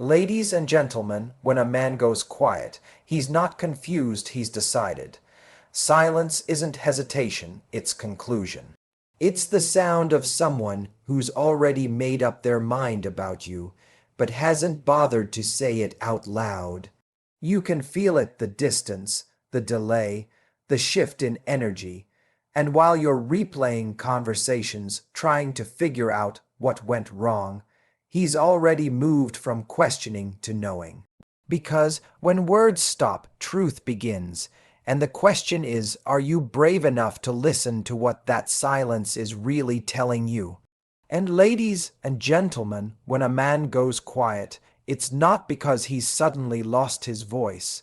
Ladies and gentlemen, when a man goes quiet, he's not confused, he's decided. Silence isn't hesitation, it's conclusion. It's the sound of someone who's already made up their mind about you, but hasn't bothered to say it out loud. You can feel it, the distance, the delay, the shift in energy, and while you're replaying conversations, trying to figure out what went wrong, he's already moved from questioning to knowing. Because when words stop, truth begins. And the question is, are you brave enough to listen to what that silence is really telling you? And ladies and gentlemen, when a man goes quiet, it's not because he's suddenly lost his voice.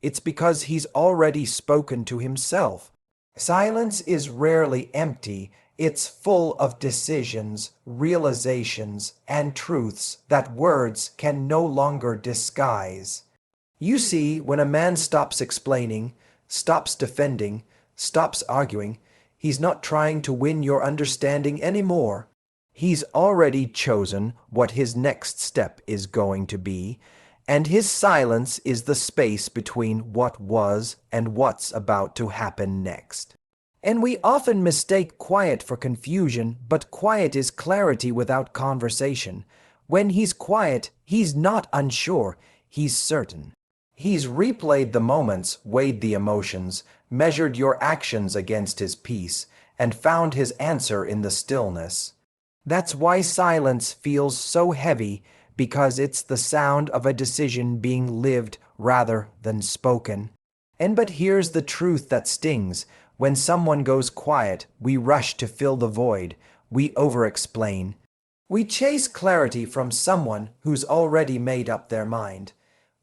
It's because he's already spoken to himself. Silence is rarely empty. It's full of decisions, realizations, and truths that words can no longer disguise. You see, when a man stops explaining, stops defending, stops arguing, he's not trying to win your understanding anymore. He's already chosen what his next step is going to be, and his silence is the space between what was and what's about to happen next. And we often mistake quiet for confusion, but quiet is clarity without conversation. When he's quiet, he's not unsure, he's certain. He's replayed the moments, weighed the emotions, measured your actions against his peace, and found his answer in the stillness. That's why silence feels so heavy, because it's the sound of a decision being lived rather than spoken. But here's the truth that stings. When someone goes quiet, we rush to fill the void. We over-explain. We chase clarity from someone who's already made up their mind.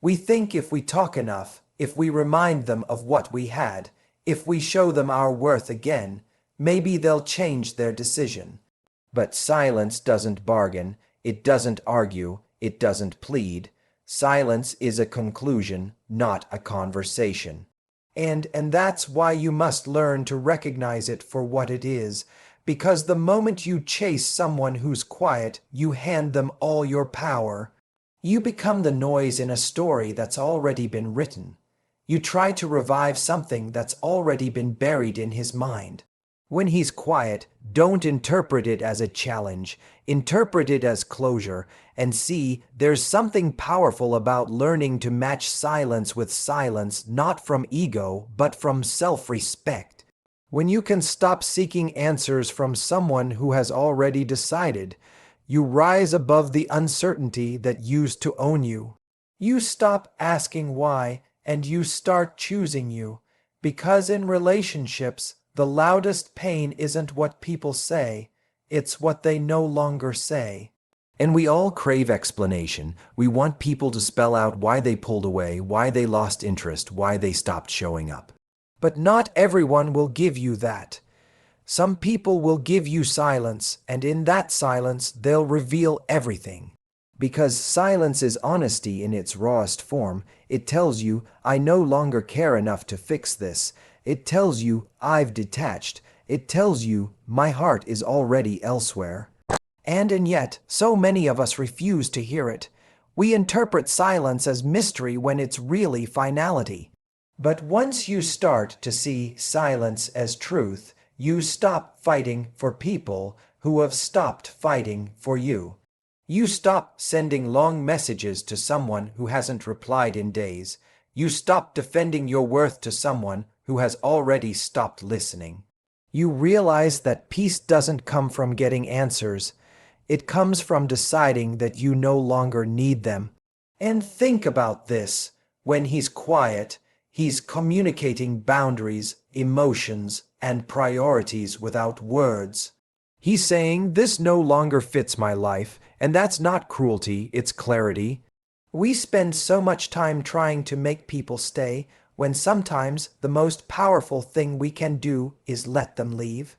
We think if we talk enough, if we remind them of what we had, if we show them our worth again, maybe they'll change their decision. But silence doesn't bargain, it doesn't argue, it doesn't plead. Silence is a conclusion, not a conversation. And that's why you must learn to recognize it for what it is, because the moment you chase someone who's quiet, you hand them all your power. You become the noise in a story that's already been written. You try to revive something that's already been buried in his mind. When he's quiet, don't interpret it as a challenge. Interpret it as closure, and see, there's something powerful about learning to match silence with silence, not from ego, but from self-respect. When you can stop seeking answers from someone who has already decided, you rise above the uncertainty that used to own you. You stop asking why, and you start choosing you. Because in relationships, the loudest pain isn't what people say, it's what they no longer say. And we all crave explanation. We want people to spell out why they pulled away, why they lost interest, why they stopped showing up. But not everyone will give you that. Some people will give you silence, and in that silence, they'll reveal everything. Because silence is honesty in its rawest form. It tells you, I no longer care enough to fix this. It tells you, I've detached. It tells you, my heart is already elsewhere. And yet, so many of us refuse to hear it. We interpret silence as mystery when it's really finality. But once you start to see silence as truth, you stop fighting for people who have stopped fighting for you. You stop sending long messages to someone who hasn't replied in days. You stop defending your worth to someone who has already stopped listening. You realize that peace doesn't come from getting answers. It comes from deciding that you no longer need them. And think about this. When he's quiet, he's communicating boundaries, emotions, and priorities without words. He's saying, this no longer fits my life, and that's not cruelty, it's clarity. We spend so much time trying to make people stay, when sometimes the most powerful thing we can do is let them leave.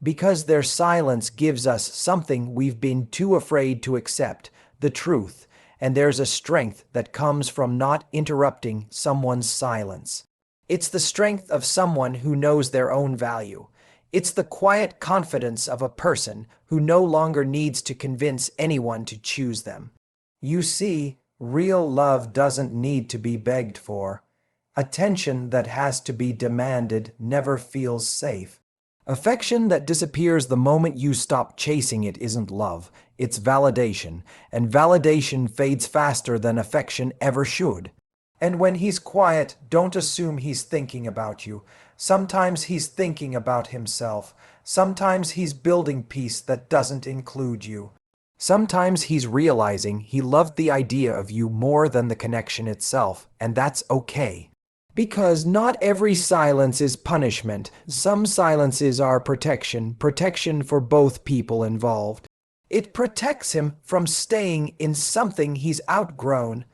Because their silence gives us something we've been too afraid to accept, the truth, and there's a strength that comes from not interrupting someone's silence. It's the strength of someone who knows their own value. It's the quiet confidence of a person who no longer needs to convince anyone to choose them. You see, Real love doesn't need to be begged for. Attention that has to be demanded never feels safe. Affection that disappears the moment you stop chasing it isn't love, it's validation, and validation fades faster than affection ever should. And when he's quiet, don't assume he's thinking about you. Sometimes he's thinking about himself. Sometimes he's building peace that doesn't include you. Sometimes he's realizing he loved the idea of you more than the connection itself, and that's okay. Because not every silence is punishment. Some silences are protection, protection for both people involved. It protects him from staying in something he's outgrown,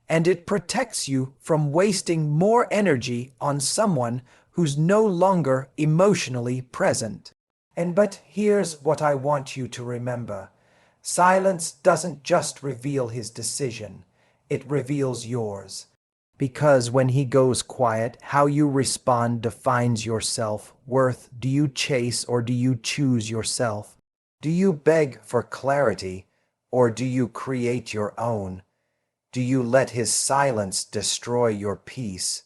and it protects you from wasting more energy on someone who's no longer emotionally present. But here's what I want you to remember. Silence doesn't just reveal his decision, it reveals yours. Because when he goes quiet, how you respond defines your self-worth. Do you chase or do you choose yourself? Do you beg for clarity or do you create your own? Do you let his silence destroy your peace?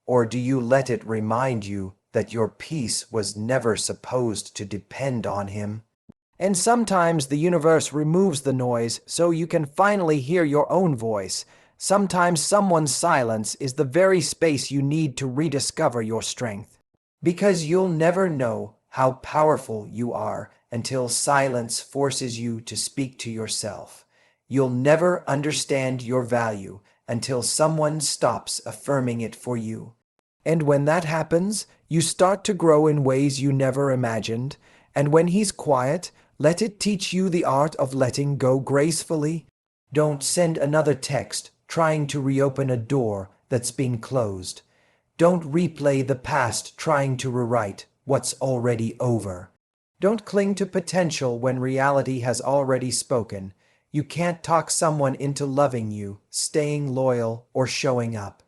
Or do you let it remind you that your peace was never supposed to depend on him? And sometimes the universe removes the noise so you can finally hear your own voice. Sometimes someone's silence is the very space you need to rediscover your strength. Because you'll never know how powerful you are until silence forces you to speak to yourself. You'll never understand your value until someone stops affirming it for you. And when that happens, you start to grow in ways you never imagined. And when he's quiet, let it teach you the art of letting go gracefully. Don't send another text trying to reopen a door that's been closed. Don't replay the past trying to rewrite what's already over. Don't cling to potential when reality has already spoken. You can't talk someone into loving you, staying loyal, or showing up.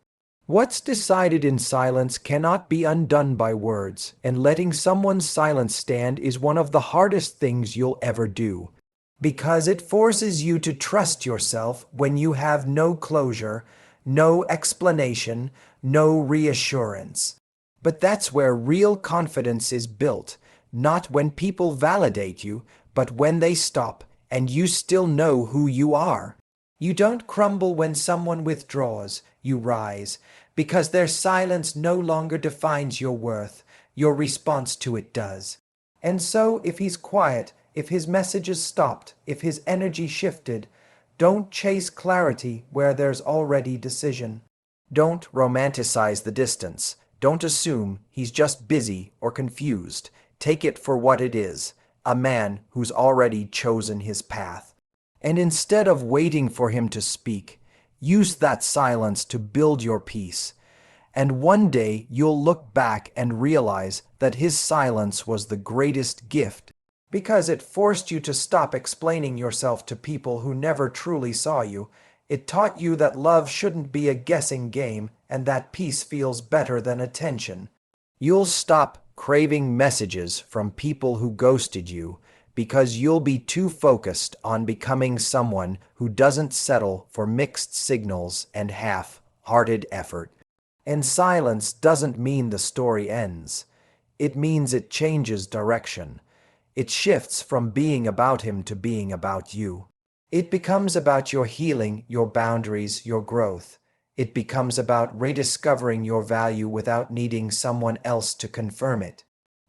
What's decided in silence cannot be undone by words, and letting someone's silence stand is one of the hardest things you'll ever do. Because it forces you to trust yourself when you have no closure, no explanation, no reassurance. But that's where real confidence is built, not when people validate you, but when they stop and you still know who you are. You don't crumble when someone withdraws, you rise, because their silence no longer defines your worth, your response to it does. And so if he's quiet, if his messages stopped, if his energy shifted, don't chase clarity where there's already decision. Don't romanticize the distance. Don't assume he's just busy or confused. Take it for what it is, a man who's already chosen his path. And instead of waiting for him to speak, use that silence to build your peace. And one day you'll look back and realize that his silence was the greatest gift, because it forced you to stop explaining yourself to people who never truly saw you. It taught you that love shouldn't be a guessing game and that peace feels better than attention. You'll stop craving messages from people who ghosted you because you'll be too focused on becoming someone who doesn't settle for mixed signals and half-hearted effort. And silence doesn't mean the story ends. It means it changes direction. It shifts from being about him to being about you. It becomes about your healing, your boundaries, your growth. It becomes about rediscovering your value without needing someone else to confirm it.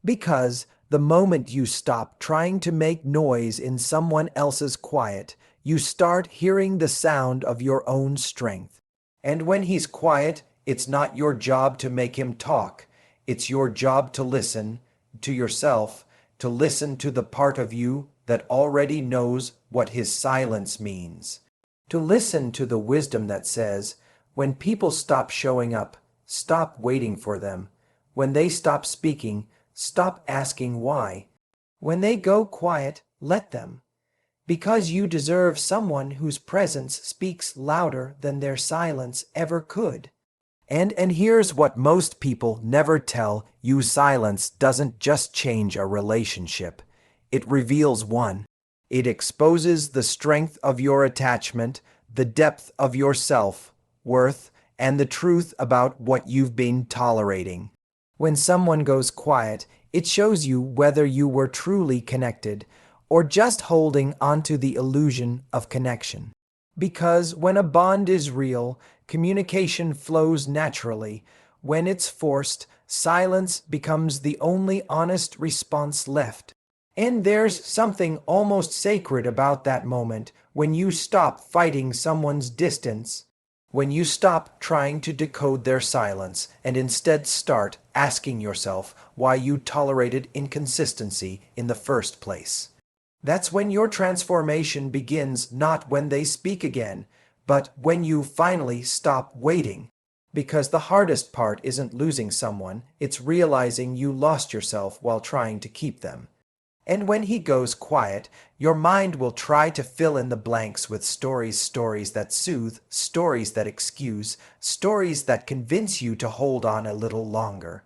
Because the moment you stop trying to make noise in someone else's quiet, you start hearing the sound of your own strength. And when he's quiet, it's not your job to make him talk. It's your job to listen to yourself, to listen to the part of you that already knows what his silence means. To listen to the wisdom that says, when people stop showing up, stop waiting for them. When they stop speaking, stop asking why. When they go quiet, let them. Because you deserve someone whose presence speaks louder than their silence ever could. And here's what most people never tell you: silence doesn't just change a relationship. It reveals one. It exposes the strength of your attachment, the depth of your self-worth, and the truth about what you've been tolerating. When someone goes quiet, it shows you whether you were truly connected or just holding onto the illusion of connection. Because when a bond is real, communication flows naturally. When it's forced, silence becomes the only honest response left. And there's something almost sacred about that moment when you stop fighting someone's distance, when you stop trying to decode their silence and instead start asking yourself why you tolerated inconsistency in the first place. That's when your transformation begins, not when they speak again, but when you finally stop waiting. Because the hardest part isn't losing someone, it's realizing you lost yourself while trying to keep them. And when he goes quiet, your mind will try to fill in the blanks with stories that soothe, stories that excuse, stories that convince you to hold on a little longer.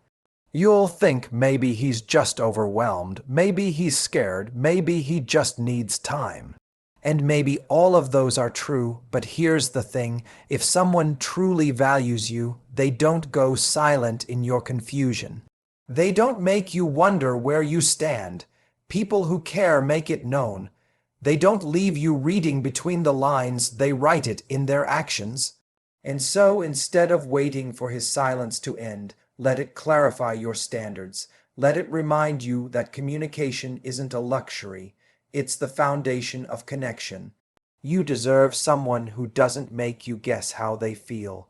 You'll think maybe he's just overwhelmed, maybe he's scared, maybe he just needs time. And maybe all of those are true, but here's the thing: if someone truly values you, they don't go silent in your confusion. They don't make you wonder where you stand. People who care make it known. They don't leave you reading between the lines, they write it in their actions. And so instead of waiting for his silence to end, let it clarify your standards. Let it remind you that communication isn't a luxury. It's the foundation of connection. You deserve someone who doesn't make you guess how they feel.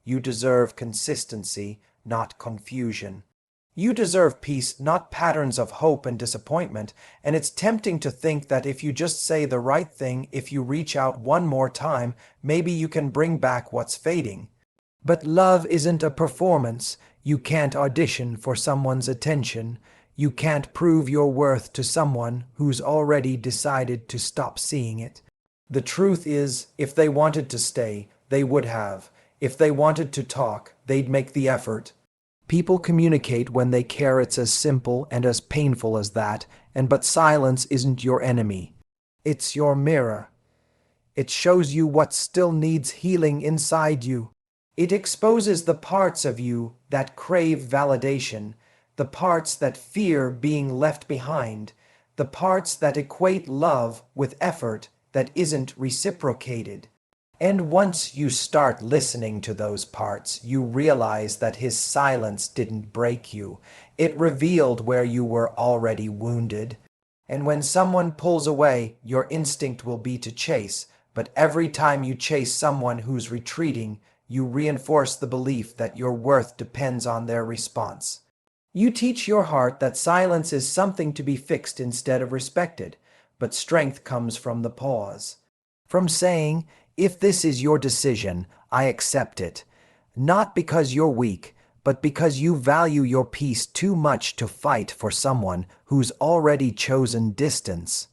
You deserve consistency, not confusion. You deserve peace, not patterns of hope and disappointment, and it's tempting to think that if you just say the right thing, if you reach out one more time, maybe you can bring back what's fading. But love isn't a performance. You can't audition for someone's attention. You can't prove your worth to someone who's already decided to stop seeing it. The truth is, if they wanted to stay, they would have. If they wanted to talk, they'd make the effort. People communicate when they care. It's as simple and as painful as that, but silence isn't your enemy. It's your mirror. It shows you what still needs healing inside you. It exposes the parts of you that crave validation, the parts that fear being left behind, the parts that equate love with effort that isn't reciprocated. And once you start listening to those parts, you realize that his silence didn't break you. It revealed where you were already wounded. And when someone pulls away, your instinct will be to chase. But every time you chase someone who's retreating, you reinforce the belief that your worth depends on their response. You teach your heart that silence is something to be fixed instead of respected. But strength comes from the pause. From saying, if this is your decision, I accept it. Not because you're weak, but because you value your peace too much to fight for someone who's already chosen distance.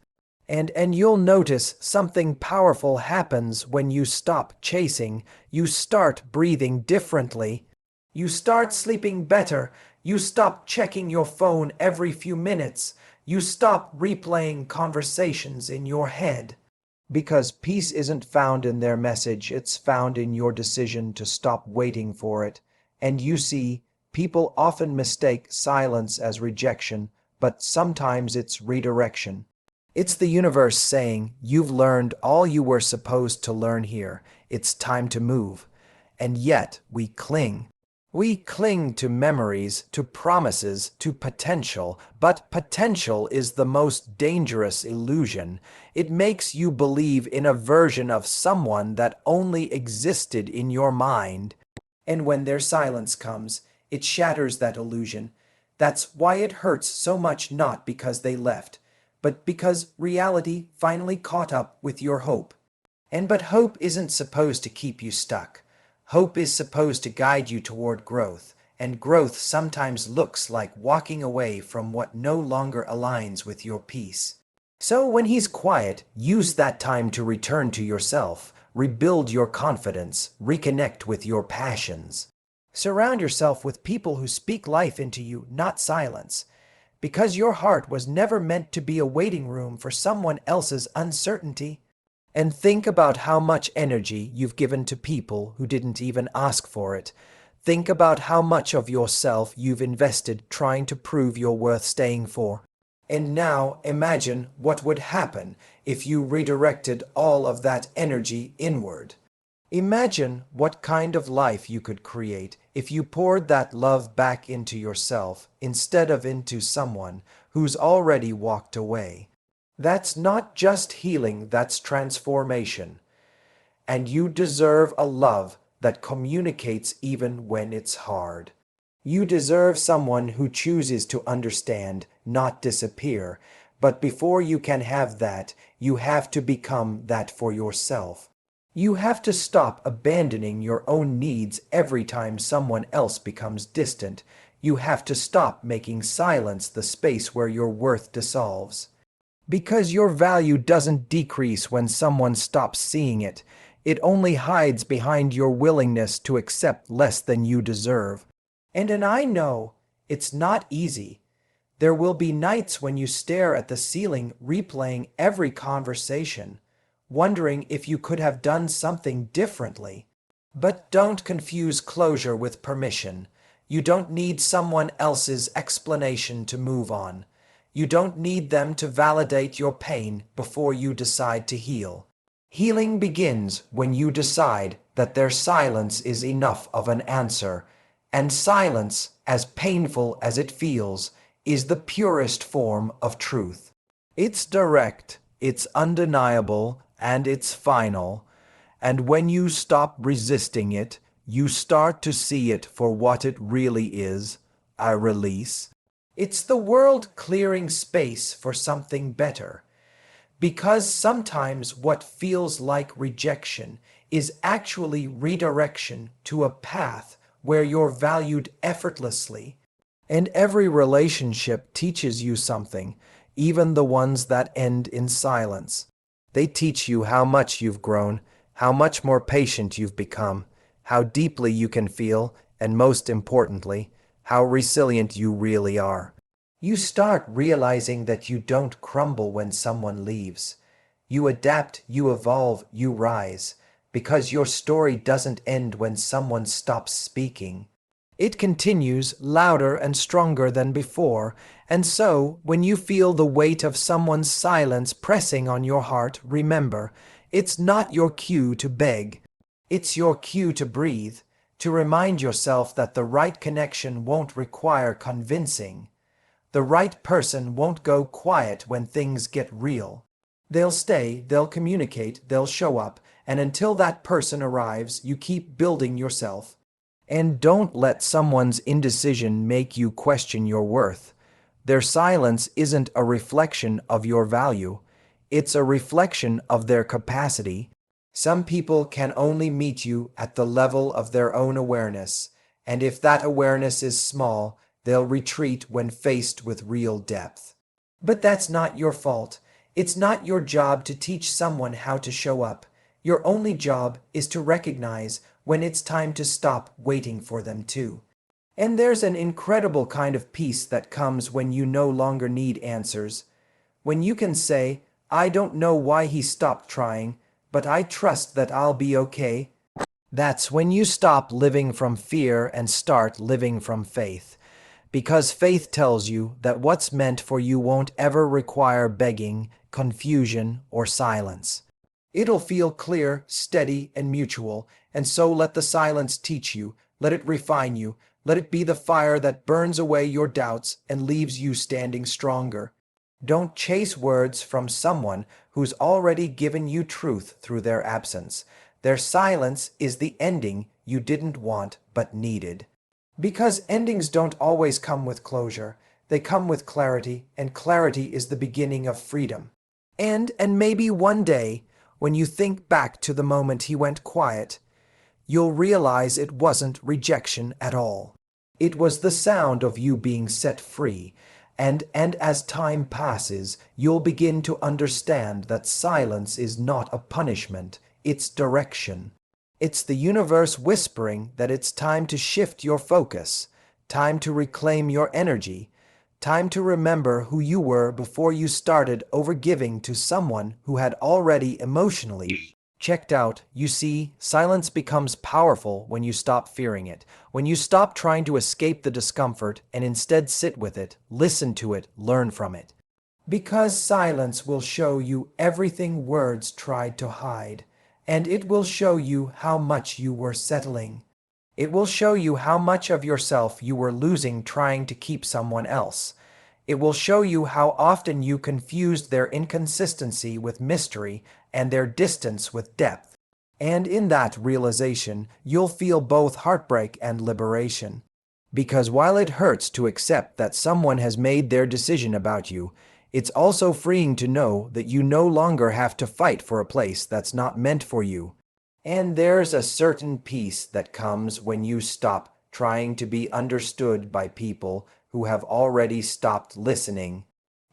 And you'll notice something powerful happens when you stop chasing. You start breathing differently. You start sleeping better. You stop checking your phone every few minutes. You stop replaying conversations in your head. Because peace isn't found in their message, it's found in your decision to stop waiting for it. And you see, people often mistake silence as rejection, but sometimes it's redirection. It's the universe saying, you've learned all you were supposed to learn here. It's time to move. And yet, we cling. We cling to memories, to promises, to potential, but potential is the most dangerous illusion. It makes you believe in a version of someone that only existed in your mind. And when their silence comes, it shatters that illusion. That's why it hurts so much, not because they left, but because reality finally caught up with your hope. But hope isn't supposed to keep you stuck. Hope is supposed to guide you toward growth, and growth sometimes looks like walking away from what no longer aligns with your peace. So when he's quiet, use that time to return to yourself, rebuild your confidence, reconnect with your passions. Surround yourself with people who speak life into you, not silence, because your heart was never meant to be a waiting room for someone else's uncertainty. And think about how much energy you've given to people who didn't even ask for it. Think about how much of yourself you've invested trying to prove you're worth staying for. And now imagine what would happen if you redirected all of that energy inward. Imagine what kind of life you could create if you poured that love back into yourself instead of into someone who's already walked away. That's not just healing, that's transformation. And you deserve a love that communicates even when it's hard. You deserve someone who chooses to understand, not disappear. But before you can have that, you have to become that for yourself. You have to stop abandoning your own needs every time someone else becomes distant. You have to stop making silence the space where your worth dissolves. Because your value doesn't decrease when someone stops seeing it. It only hides behind your willingness to accept less than you deserve. And I know it's not easy. There will be nights when you stare at the ceiling, replaying every conversation, wondering if you could have done something differently. But don't confuse closure with permission. You don't need someone else's explanation to move on. You don't need them to validate your pain before you decide to heal. Healing begins when you decide that their silence is enough of an answer, and silence, as painful as it feels, is the purest form of truth. It's direct, it's undeniable, and it's final. And when you stop resisting it, you start to see it for what it really is, a release. It's the world clearing space for something better. Because sometimes what feels like rejection is actually redirection to a path where you're valued effortlessly. And every relationship teaches you something, even the ones that end in silence. They teach you how much you've grown, how much more patient you've become, how deeply you can feel, and most importantly, how resilient you really are. You start realizing that you don't crumble when someone leaves. You adapt, you evolve, you rise, because your story doesn't end when someone stops speaking. It continues louder and stronger than before, and so, when you feel the weight of someone's silence pressing on your heart, remember, it's not your cue to beg. It's your cue to breathe, to remind yourself that the right connection won't require convincing. The right person won't go quiet when things get real. They'll stay, they'll communicate, they'll show up, and until that person arrives, you keep building yourself. And don't let someone's indecision make you question your worth. Their silence isn't a reflection of your value. It's a reflection of their capacity. Some people can only meet you at the level of their own awareness, and if that awareness is small, they'll retreat when faced with real depth. But that's not your fault. It's not your job to teach someone how to show up. Your only job is to recognize when it's time to stop waiting for them to. And there's an incredible kind of peace that comes when you no longer need answers. When you can say, I don't know why he stopped trying, but I trust that I'll be okay. That's when you stop living from fear and start living from faith. Because faith tells you that what's meant for you won't ever require begging, confusion, or silence. It'll feel clear, steady, and mutual, and so let the silence teach you, let it refine you, let it be the fire that burns away your doubts and leaves you standing stronger. Don't chase words from someone who's already given you truth through their absence. Their silence is the ending you didn't want but needed. Because endings don't always come with closure. They come with clarity, and clarity is the beginning of freedom. And maybe one day, when you think back to the moment he went quiet, you'll realize it wasn't rejection at all. It was the sound of you being set free, and as time passes, you'll begin to understand that silence is not a punishment, it's direction. It's the universe whispering that it's time to shift your focus, time to reclaim your energy, Time to remember who you were before you started overgiving to someone who had already emotionally checked out. You see, silence becomes powerful when you stop fearing it, when you stop trying to escape the discomfort and instead sit with it, listen to it, learn from it. Because silence will show you everything words tried to hide, and it will show you how much you were settling. It will show you how much of yourself you were losing trying to keep someone else. It will show you how often you confused their inconsistency with mystery and their distance with depth. And in that realization, you'll feel both heartbreak and liberation. Because while it hurts to accept that someone has made their decision about you, it's also freeing to know that you no longer have to fight for a place that's not meant for you. And there's a certain peace that comes when you stop trying to be understood by people who have already stopped listening.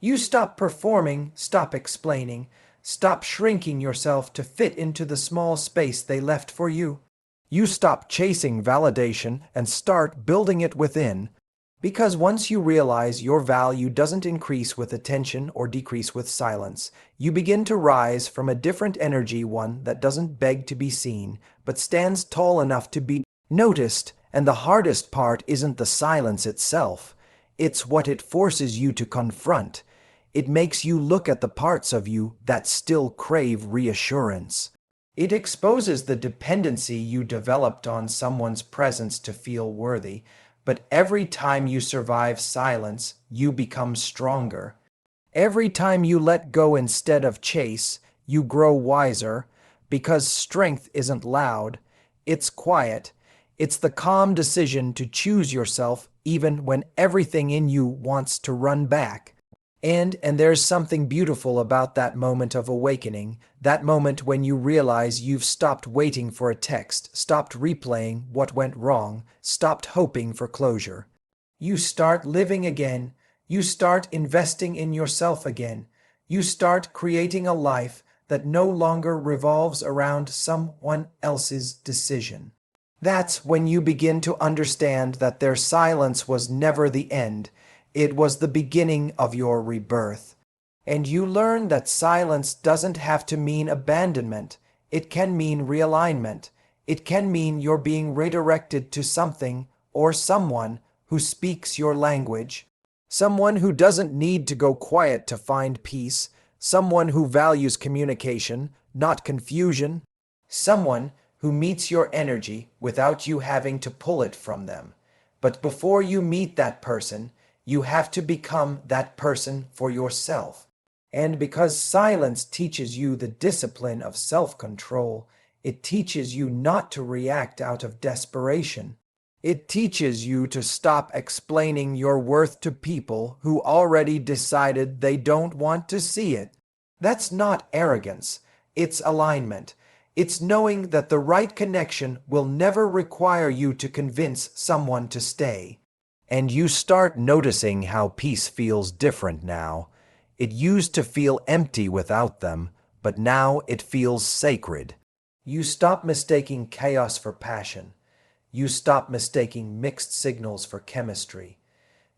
You stop performing, stop explaining, stop shrinking yourself to fit into the small space they left for you. You stop chasing validation and start building it within. Because once you realize your value doesn't increase with attention or decrease with silence, you begin to rise from a different energy, one that doesn't beg to be seen, but stands tall enough to be noticed. And the hardest part isn't the silence itself. It's what it forces you to confront. It makes you look at the parts of you that still crave reassurance. It exposes the dependency you developed on someone's presence to feel worthy. But every time you survive silence, you become stronger. Every time you let go instead of chase, you grow wiser, because strength isn't loud, it's quiet. It's the calm decision to choose yourself even when everything in you wants to run back. And there's something beautiful about that moment of awakening, that moment when you realize you've stopped waiting for a text, stopped replaying what went wrong, stopped hoping for closure. You start living again. You start investing in yourself again. You start creating a life that no longer revolves around someone else's decision. That's when you begin to understand that their silence was never the end. It was the beginning of your rebirth. And you learn that silence doesn't have to mean abandonment. It can mean realignment. It can mean you're being redirected to something or someone who speaks your language. Someone who doesn't need to go quiet to find peace. Someone who values communication, not confusion. Someone who meets your energy without you having to pull it from them. But before you meet that person, you have to become that person for yourself. And because silence teaches you the discipline of self-control, it teaches you not to react out of desperation. It teaches you to stop explaining your worth to people who already decided they don't want to see it. That's not arrogance. It's alignment. It's knowing that the right connection will never require you to convince someone to stay. And you start noticing how peace feels different now. It used to feel empty without them, but now it feels sacred. You stop mistaking chaos for passion. You stop mistaking mixed signals for chemistry.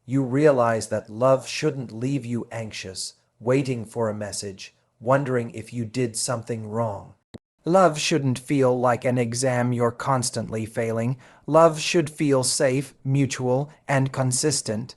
You realize that love shouldn't leave you anxious, waiting for a message, wondering if you did something wrong. Love shouldn't feel like an exam you're constantly failing. Love should feel safe, mutual, and consistent.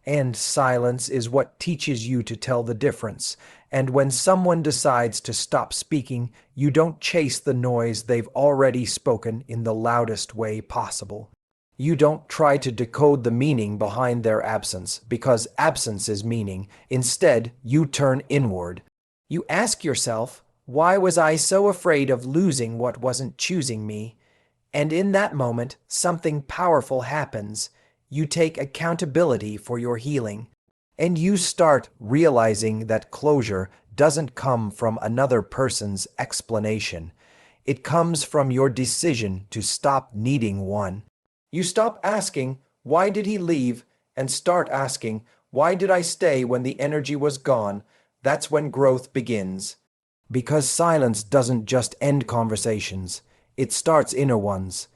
And silence is what teaches you to tell the difference. And when someone decides to stop speaking, you don't chase the noise they've already spoken in the loudest way possible. You don't try to decode the meaning behind their absence, because absence is meaning. Instead, you turn inward. You ask yourself, why was I so afraid of losing what wasn't choosing me? And in that moment, something powerful happens. You take accountability for your healing. And you start realizing that closure doesn't come from another person's explanation. It comes from your decision to stop needing one. You stop asking, why did he leave? And start asking, why did I stay when the energy was gone? That's when growth begins. Because silence doesn't just end conversations, it starts inner ones.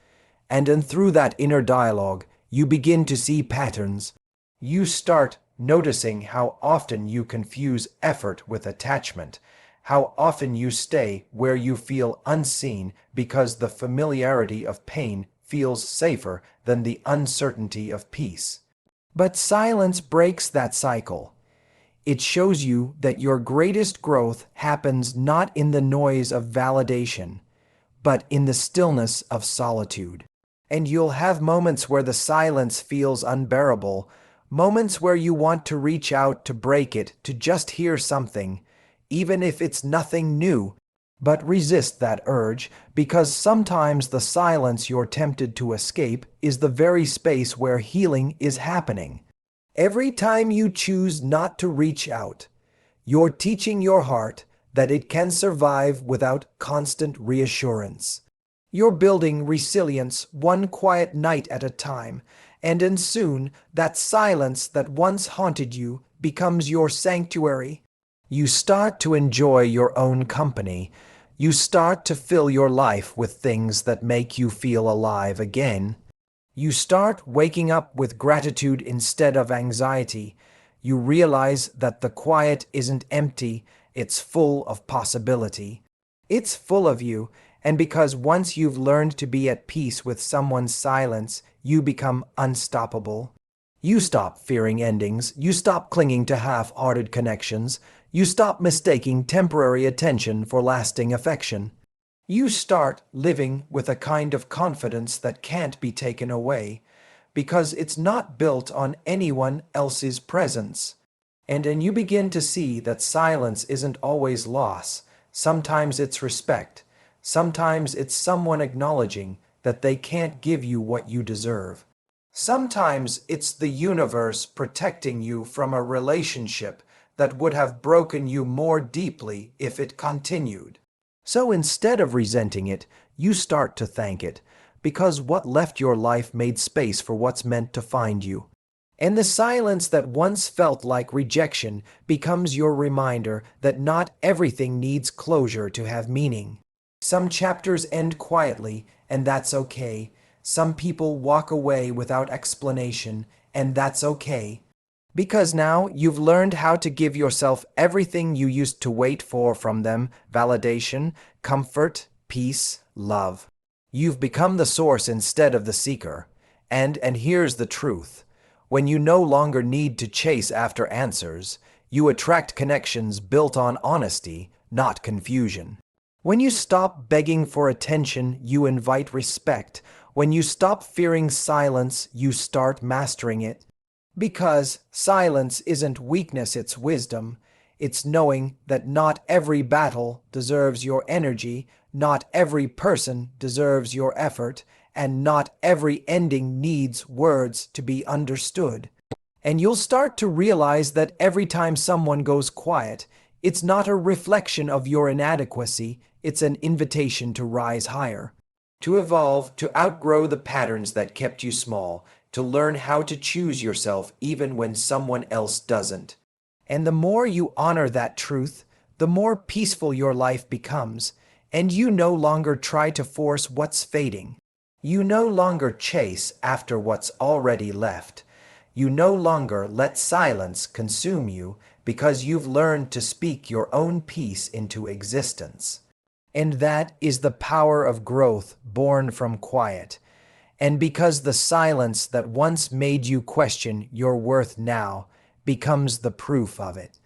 And through that inner dialogue, you begin to see patterns. You start noticing how often you confuse effort with attachment, how often you stay where you feel unseen because the familiarity of pain feels safer than the uncertainty of peace. But silence breaks that cycle. It shows you that your greatest growth happens not in the noise of validation, but in the stillness of solitude. And you'll have moments where the silence feels unbearable, moments where you want to reach out to break it, to just hear something, even if it's nothing new. But resist that urge, because sometimes the silence you're tempted to escape is the very space where healing is happening. Every time you choose not to reach out, you're teaching your heart that it can survive without constant reassurance. You're building resilience one quiet night at a time, and then soon that silence that once haunted you becomes your sanctuary. You start to enjoy your own company. You start to fill your life with things that make you feel alive again. You start waking up with gratitude instead of anxiety. You realize that the quiet isn't empty, it's full of possibility. It's full of you, and because once you've learned to be at peace with someone's silence, you become unstoppable. You stop fearing endings, you stop clinging to half-hearted connections, you stop mistaking temporary attention for lasting affection. You start living with a kind of confidence that can't be taken away, because it's not built on anyone else's presence. And then you begin to see that silence isn't always loss. Sometimes it's respect. Sometimes it's someone acknowledging that they can't give you what you deserve. Sometimes it's the universe protecting you from a relationship that would have broken you more deeply if it continued. So instead of resenting it, you start to thank it, because what left your life made space for what's meant to find you. And the silence that once felt like rejection becomes your reminder that not everything needs closure to have meaning. Some chapters end quietly, and that's okay. Some people walk away without explanation, and that's okay. Because now you've learned how to give yourself everything you used to wait for from them: validation, comfort, peace, love. You've become the source instead of the seeker. And here's the truth. When you no longer need to chase after answers, you attract connections built on honesty, not confusion. When you stop begging for attention, you invite respect. When you stop fearing silence, you start mastering it. Because silence isn't weakness, it's wisdom. It's knowing that not every battle deserves your energy, not every person deserves your effort, and not every ending needs words to be understood. And you'll start to realize that every time someone goes quiet, it's not a reflection of your inadequacy, it's an invitation to rise higher, to evolve, to outgrow the patterns that kept you small, to learn how to choose yourself even when someone else doesn't. And the more you honor that truth, the more peaceful your life becomes, and you no longer try to force what's fading. You no longer chase after what's already left. You no longer let silence consume you because you've learned to speak your own peace into existence. And that is the power of growth born from quiet. And because the silence that once made you question your worth now becomes the proof of it.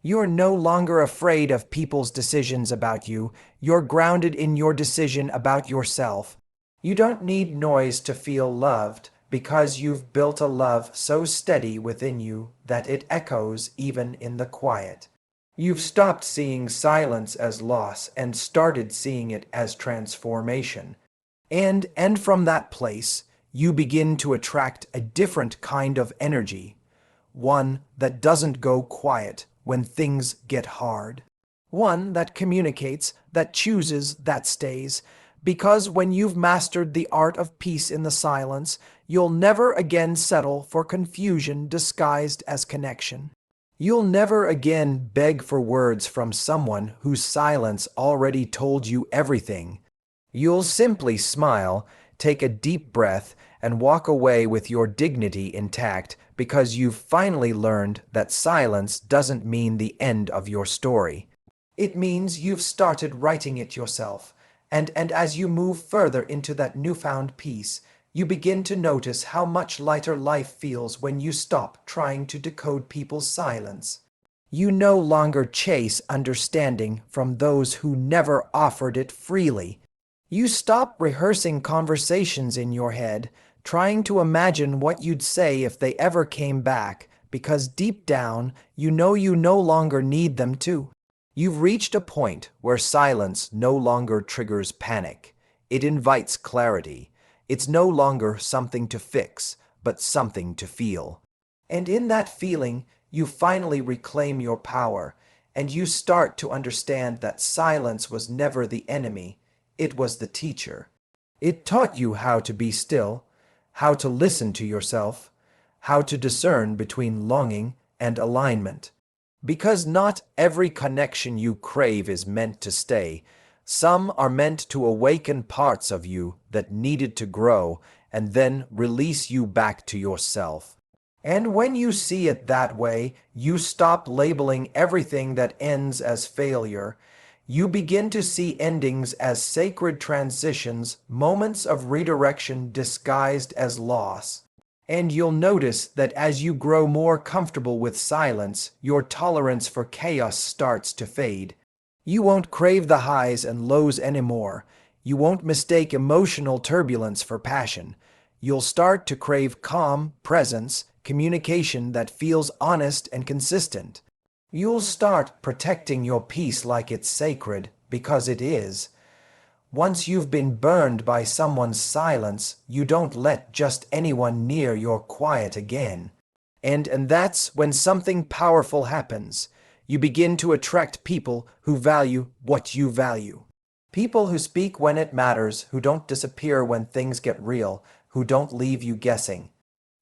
You're no longer afraid of people's decisions about you. You're grounded in your decision about yourself. You don't need noise to feel loved because you've built a love so steady within you that it echoes even in the quiet. You've stopped seeing silence as loss and started seeing it as transformation. And from that place, you begin to attract a different kind of energy, one that doesn't go quiet when things get hard, one that communicates, that chooses, that stays, because when you've mastered the art of peace in the silence, you'll never again settle for confusion disguised as connection. You'll never again beg for words from someone whose silence already told you everything. You'll simply smile, take a deep breath, and walk away with your dignity intact because you've finally learned that silence doesn't mean the end of your story. It means you've started writing it yourself, and as you move further into that newfound peace, you begin to notice how much lighter life feels when you stop trying to decode people's silence. You no longer chase understanding from those who never offered it freely. You stop rehearsing conversations in your head, trying to imagine what you'd say if they ever came back, because deep down, you know you no longer need them to. You've reached a point where silence no longer triggers panic. It invites clarity. It's no longer something to fix, but something to feel. And in that feeling, you finally reclaim your power, and you start to understand that silence was never the enemy, it was the teacher. It taught you how to be still, how to listen to yourself, how to discern between longing and alignment. Because not every connection you crave is meant to stay. Some are meant to awaken parts of you that needed to grow and then release you back to yourself. And when you see it that way, you stop labeling everything that ends as failure. You begin to see endings as sacred transitions, moments of redirection disguised as loss. And you'll notice that as you grow more comfortable with silence, your tolerance for chaos starts to fade. You won't crave the highs and lows anymore. You won't mistake emotional turbulence for passion. You'll start to crave calm, presence, communication that feels honest and consistent. You'll start protecting your peace like it's sacred, because it is. Once you've been burned by someone's silence, you don't let just anyone near your quiet again. And that's when something powerful happens. You begin to attract people who value what you value. People who speak when it matters, who don't disappear when things get real, who don't leave you guessing.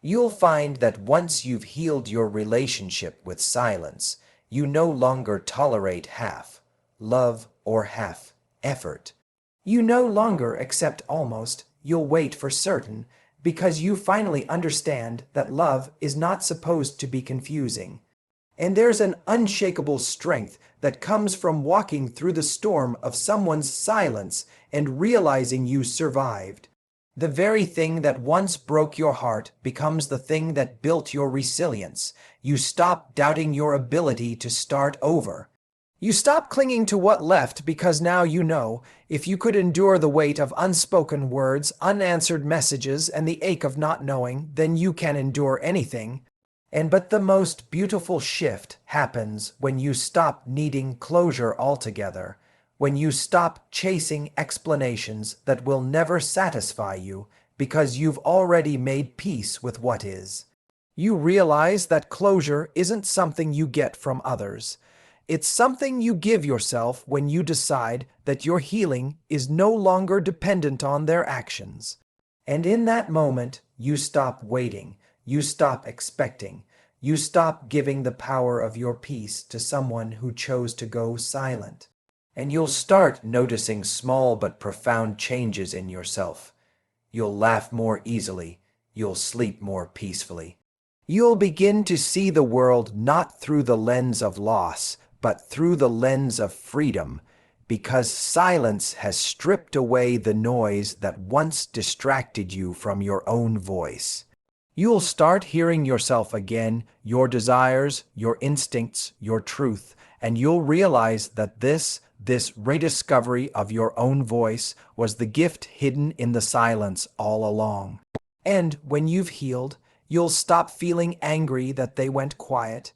You'll find that once you've healed your relationship with silence, you no longer tolerate half love or half effort. You no longer accept almost, you'll wait for certain, because you finally understand that love is not supposed to be confusing. And there's an unshakable strength that comes from walking through the storm of someone's silence and realizing you survived. The very thing that once broke your heart becomes the thing that built your resilience. You stop doubting your ability to start over. You stop clinging to what left because now you know, if you could endure the weight of unspoken words, unanswered messages, and the ache of not knowing, then you can endure anything. But the most beautiful shift happens when you stop needing closure altogether, when you stop chasing explanations that will never satisfy you because you've already made peace with what is. You realize that closure isn't something you get from others. It's something you give yourself when you decide that your healing is no longer dependent on their actions. And in that moment, you stop waiting, you stop expecting, you stop giving the power of your peace to someone who chose to go silent. And you'll start noticing small but profound changes in yourself. You'll laugh more easily, you'll sleep more peacefully. You'll begin to see the world not through the lens of loss, but through the lens of freedom, because silence has stripped away the noise that once distracted you from your own voice. You'll start hearing yourself again, your desires, your instincts, your truth, and you'll realize that this rediscovery of your own voice was the gift hidden in the silence all along. And when you've healed, you'll stop feeling angry that they went quiet.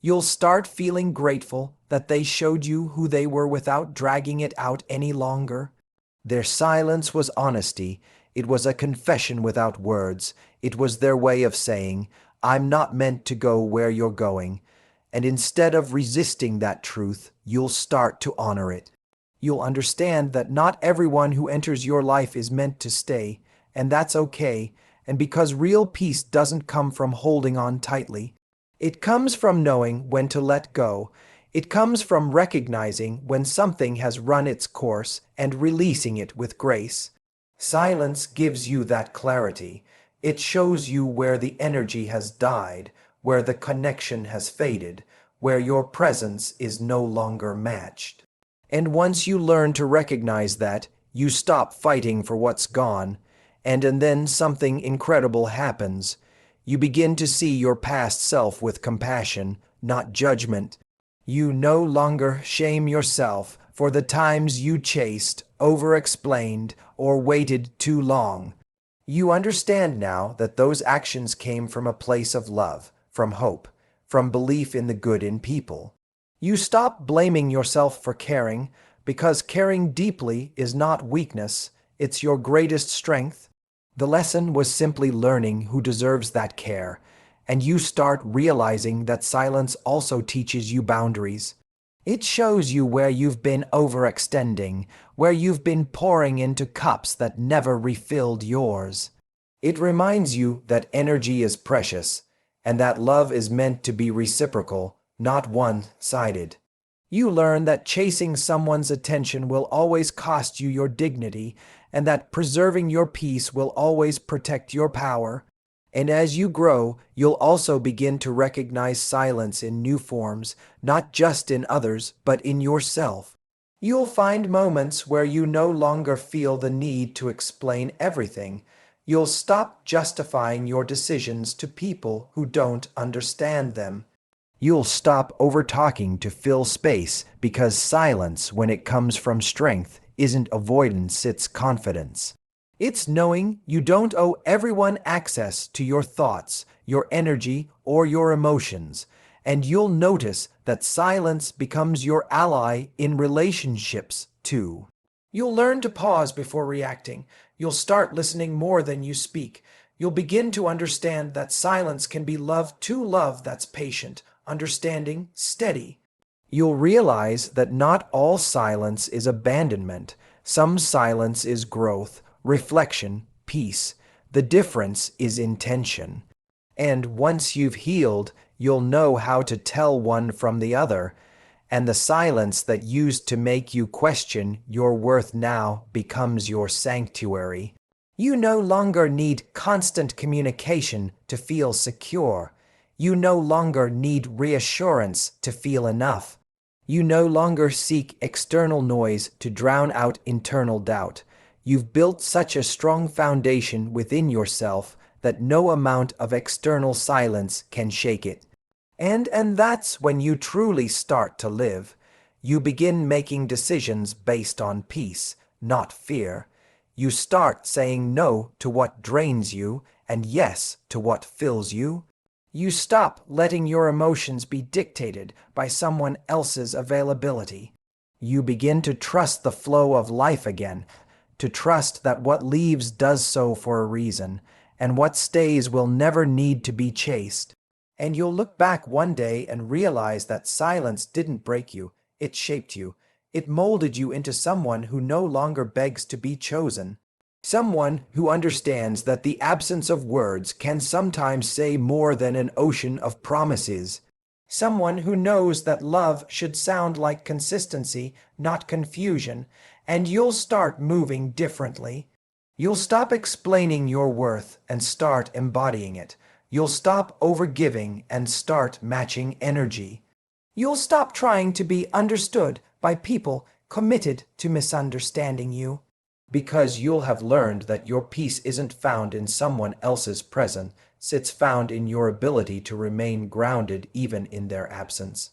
You'll start feeling grateful that they showed you who they were without dragging it out any longer. Their silence was honesty. It was a confession without words. It was their way of saying, I'm not meant to go where you're going. And instead of resisting that truth, you'll start to honor it. You'll understand that not everyone who enters your life is meant to stay, and that's okay. And because real peace doesn't come from holding on tightly, it comes from knowing when to let go. It comes from recognizing when something has run its course and releasing it with grace. Silence gives you that clarity. It shows you where the energy has died, where the connection has faded, where your presence is no longer matched. And once you learn to recognize that, you stop fighting for what's gone, and then something incredible happens. You begin to see your past self with compassion, not judgment. You no longer shame yourself for the times you chased, over-explained, or waited too long. You understand now that those actions came from a place of love, from hope, from belief in the good in people. You stop blaming yourself for caring, because caring deeply is not weakness, it's your greatest strength. The lesson was simply learning who deserves that care, and you start realizing that silence also teaches you boundaries. It shows you where you've been overextending, where you've been pouring into cups that never refilled yours. It reminds you that energy is precious, and that love is meant to be reciprocal, not one-sided. You learn that chasing someone's attention will always cost you your dignity, and that preserving your peace will always protect your power. And as you grow, you'll also begin to recognize silence in new forms, not just in others, but in yourself. You'll find moments where you no longer feel the need to explain everything. You'll stop justifying your decisions to people who don't understand them. You'll stop over-talking to fill space, because silence, when it comes from strength, isn't avoidance, it's confidence. It's knowing you don't owe everyone access to your thoughts, your energy, or your emotions, and you'll notice that silence becomes your ally in relationships, too. You'll learn to pause before reacting. You'll start listening more than you speak. You'll begin to understand that silence can be love too, love that's patient, understanding, steady. You'll realize that not all silence is abandonment. Some silence is growth, reflection, peace. The difference is intention. And once you've healed, you'll know how to tell one from the other. And the silence that used to make you question your worth now becomes your sanctuary. You no longer need constant communication to feel secure. You no longer need reassurance to feel enough. You no longer seek external noise to drown out internal doubt. You've built such a strong foundation within yourself that no amount of external silence can shake it. And that's when you truly start to live. You begin making decisions based on peace, not fear. You start saying no to what drains you and yes to what fills you. You stop letting your emotions be dictated by someone else's availability. You begin to trust the flow of life again, to trust that what leaves does so for a reason, and what stays will never need to be chased. And you'll look back one day and realize that silence didn't break you, it shaped you. It molded you into someone who no longer begs to be chosen. Someone who understands that the absence of words can sometimes say more than an ocean of promises. Someone who knows that love should sound like consistency, not confusion, and you'll start moving differently. You'll stop explaining your worth and start embodying it. You'll stop overgiving and start matching energy. You'll stop trying to be understood by people committed to misunderstanding you. Because you'll have learned that your peace isn't found in someone else's presence, it's found in your ability to remain grounded even in their absence.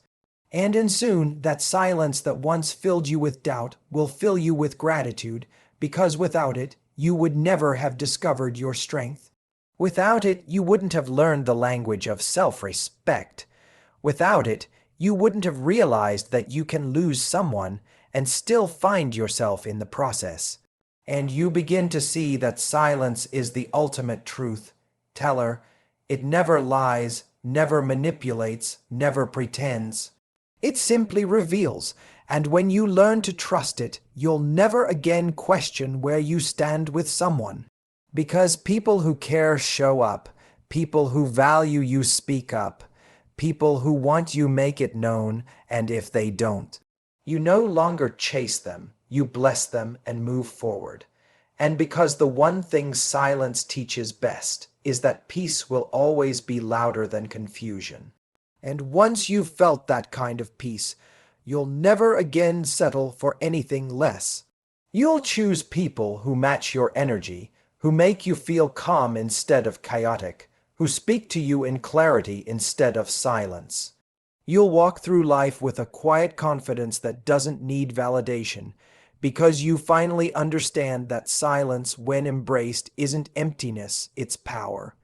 And soon, that silence that once filled you with doubt will fill you with gratitude, because without it, you would never have discovered your strength. Without it, you wouldn't have learned the language of self-respect. Without it, you wouldn't have realized that you can lose someone and still find yourself in the process. And you begin to see that silence is the ultimate truth teller. It never lies, never manipulates, never pretends. It simply reveals, and when you learn to trust it, you'll never again question where you stand with someone. Because people who care show up, people who value you speak up, people who want you make it known, and if they don't, you no longer chase them, you bless them and move forward. And because the one thing silence teaches best is that peace will always be louder than confusion. And once you've felt that kind of peace, you'll never again settle for anything less. You'll choose people who match your energy, who make you feel calm instead of chaotic, who speak to you in clarity instead of silence. You'll walk through life with a quiet confidence that doesn't need validation, because you finally understand that silence, when embraced, isn't emptiness, it's power.